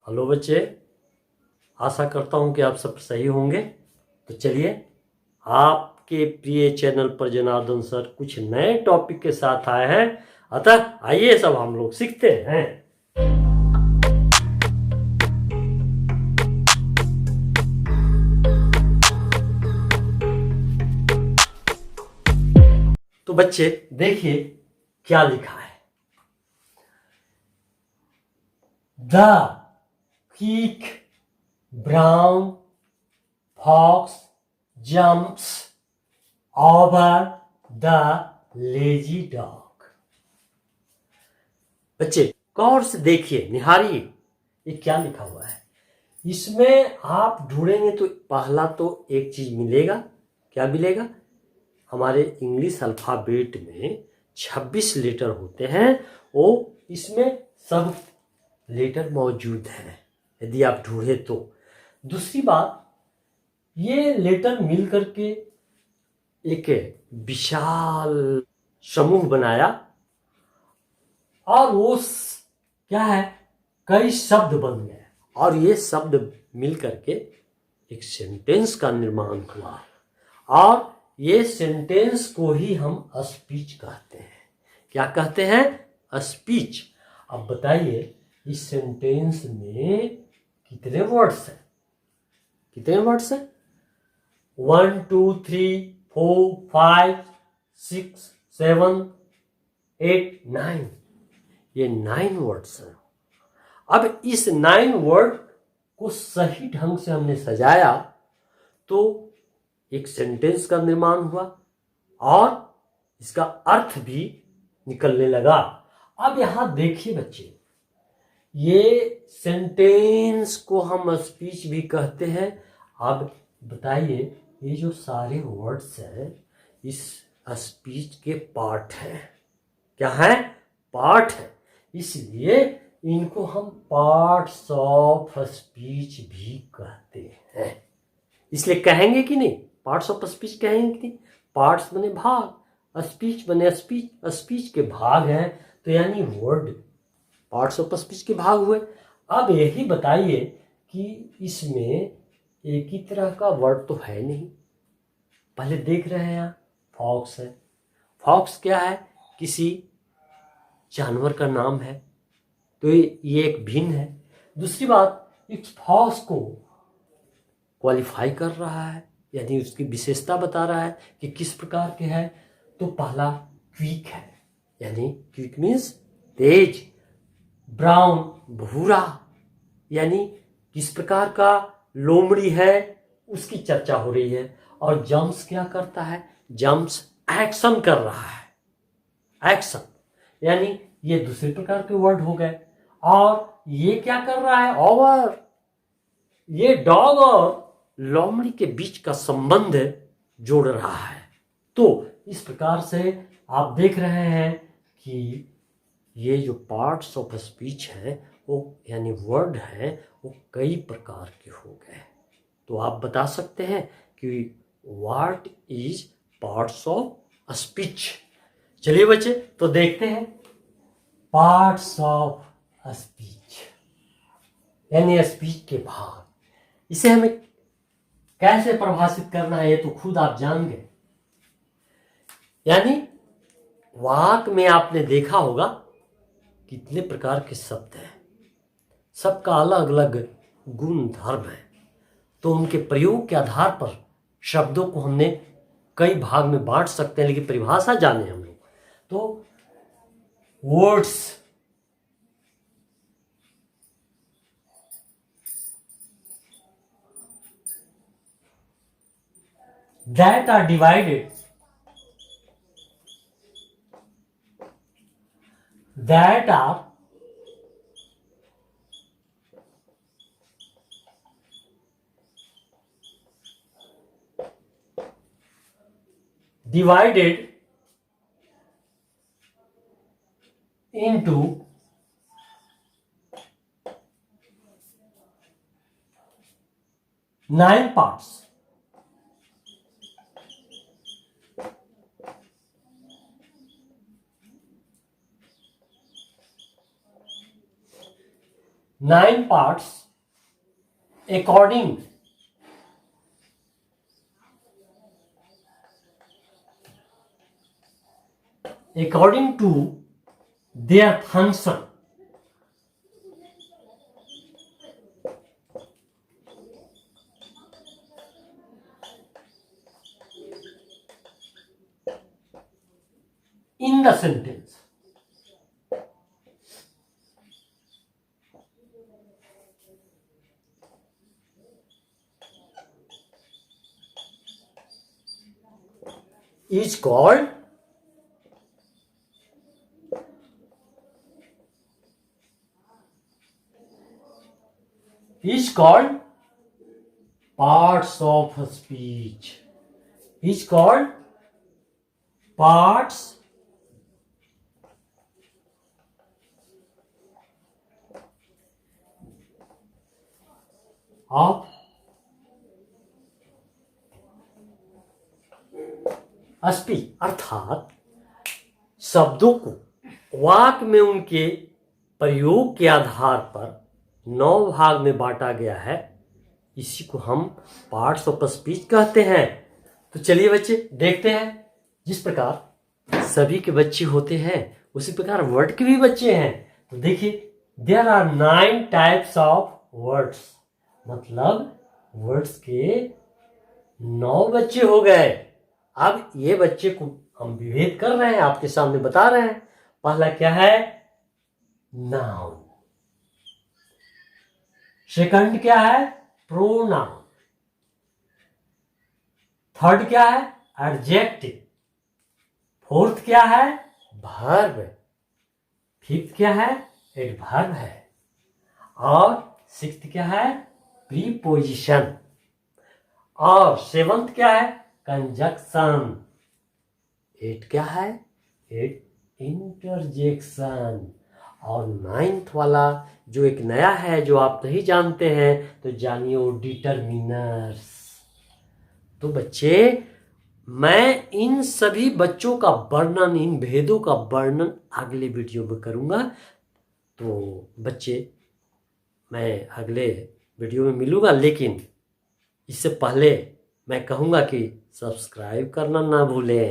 Hello बच्चे, आशा करता हूँ कि आप सब सही होंगे। तो चलिए, आपके प्रिय चैनल पर जनार्दन सर कुछ नए टॉपिक के साथ आए हैं। अतः आइए सब हम लोग सीखते हैं। तो बच्चे देखिए क्या लिखा है। The quick brown fox jumps over the lazy dog. बच्चे गौर से देखिए, निहारिए, ये क्या लिखा हुआ है। इसमें आप ढूंढेंगे तो पहला तो एक चीज मिलेगा। क्या मिलेगा? हमारे इंग्लिश अल्फाबेट में 26 लेटर होते हैं, वो इसमें सब लेटर मौजूद हैं यदि आप ढूंढे तो। दूसरी बात, ये लेटर मिल करके एक विशाल समूह बनाया और वो क्या है, कई शब्द बन गए और ये शब्द मिल करके एक सेंटेंस का निर्माण हुआ और ये सेंटेंस को ही हम स्पीच कहते हैं। क्या कहते हैं? स्पीच। अब बताइए, इस सेंटेंस में कितने वर्ड्स हैं? कितने वर्ड्स हैं? 1 2 3 4 5 6 7 8 9। ये 9 वर्ड्स हैं। अब इस 9 वर्ड को सही ढंग से हमने सजाया तो एक सेंटेंस का निर्माण हुआ और इसका अर्थ भी निकलने लगा। अब यहां देखिए बच्चे, ये सेंटेंस को हम स्पीच भी कहते हैं। अब बताइए, ये जो सारे वर्ड्स हैं इस स्पीच के पार्ट हैं। क्या है? पार्ट है। इसलिए इनको हम पार्ट्स ऑफ स्पीच भी कहते हैं। इसलिए कहेंगे कि नहीं? पार्ट्स ऑफ स्पीच कहेंगे कि नहीं? पार्ट्स बने भाग, स्पीच बने स्पीच, स्पीच के भाग हैं, तो यानी वर्ड पार्ट्स ऑफ स्पीच के भाग हुए। अब यही बताइए कि इसमें एक ही तरह का वर्ड तो है नहीं। पहले देख रहे हैं यहाँ फॉक्स है। फॉक्स क्या है? किसी जानवर का नाम है, तो ये एक भिन्न है। दूसरी बात, इस फॉक्स को क्वालिफाई कर रहा है, यानी उसकी विशेषता बता रहा है कि किस प्रकार के है। तो पहला क्विक है, यानी क्विक मीन्स तेज। ब्राउन भूरा, यानी किस प्रकार का लोमड़ी है उसकी चर्चा हो रही है। और जम्प्स क्या करता है? जम्प्स एक्शन कर रहा है। एक्शन यानी ये दूसरे प्रकार के वर्ड हो गए। और ये क्या कर रहा है? ओवर। ये डॉग और लोमड़ी के बीच का संबंध जोड़ रहा है। तो इस प्रकार से आप देख रहे हैं कि ये जो पार्ट्स ऑफ स्पीच है वो यानी वर्ड है वो कई प्रकार के हो गए। तो आप बता सकते हैं कि what is parts of speech. चलिए बच्चे, तो देखते हैं पार्ट्स ऑफ स्पीच यानी स्पीच के भाग। इसे हमें कैसे परिभाषित करना है ये तो खुद आप जान गए। यानी वाक में आपने देखा होगा कितने प्रकार के शब्द हैं, सबका अलग अलग गुण धर्म है। तो उनके प्रयोग के आधार पर शब्दों को हमने कई भाग में बांट सकते हैं, लेकिन परिभाषा जाने हम लोग। तो words that are divided into 9 parts. 9 parts according to their function. In the sentence. Is called parts of speech. Is called parts of speech, अर्थात शब्दों को वाक्य में उनके प्रयोग के आधार पर 9 भाग में बांटा गया है। इसी को हम पार्ट्स ऑफ स्पीच कहते हैं। तो चलिए बच्चे देखते हैं। जिस प्रकार सभी के बच्चे होते हैं उसी प्रकार वर्ड के भी बच्चे हैं। तो देखिए, there are 9 types of words, मतलब वर्ड्स के 9 बच्चे हो गए। अब ये बच्चे को हम विभेद कर रहे हैं, आपके सामने बता रहे हैं। पहला क्या है? नाउन। सेकंड क्या है? प्रोनाउन। थर्ड क्या है? एडजेक्टिव। फोर्थ क्या है? वर्ब। फिफ्थ क्या है? एडवर्ब है। और सिक्स्थ क्या है? प्रीपोजिशन। और सेवंथ क्या है? कंजक्शन। 8 क्या है? 8 इंटरजेक्शन। और 9th वाला जो एक नया है, जो आप नहीं जानते हैं, तो जानिए वो डिटरमिनर्स। तो बच्चे, मैं इन सभी बच्चों का वर्णन, इन भेदों का वर्णन अगले वीडियो में करूंगा। तो बच्चे, मैं अगले वीडियो में मिलूंगा, लेकिन इससे पहले मैं कहूंगा कि सब्सक्राइब करना ना भूलें।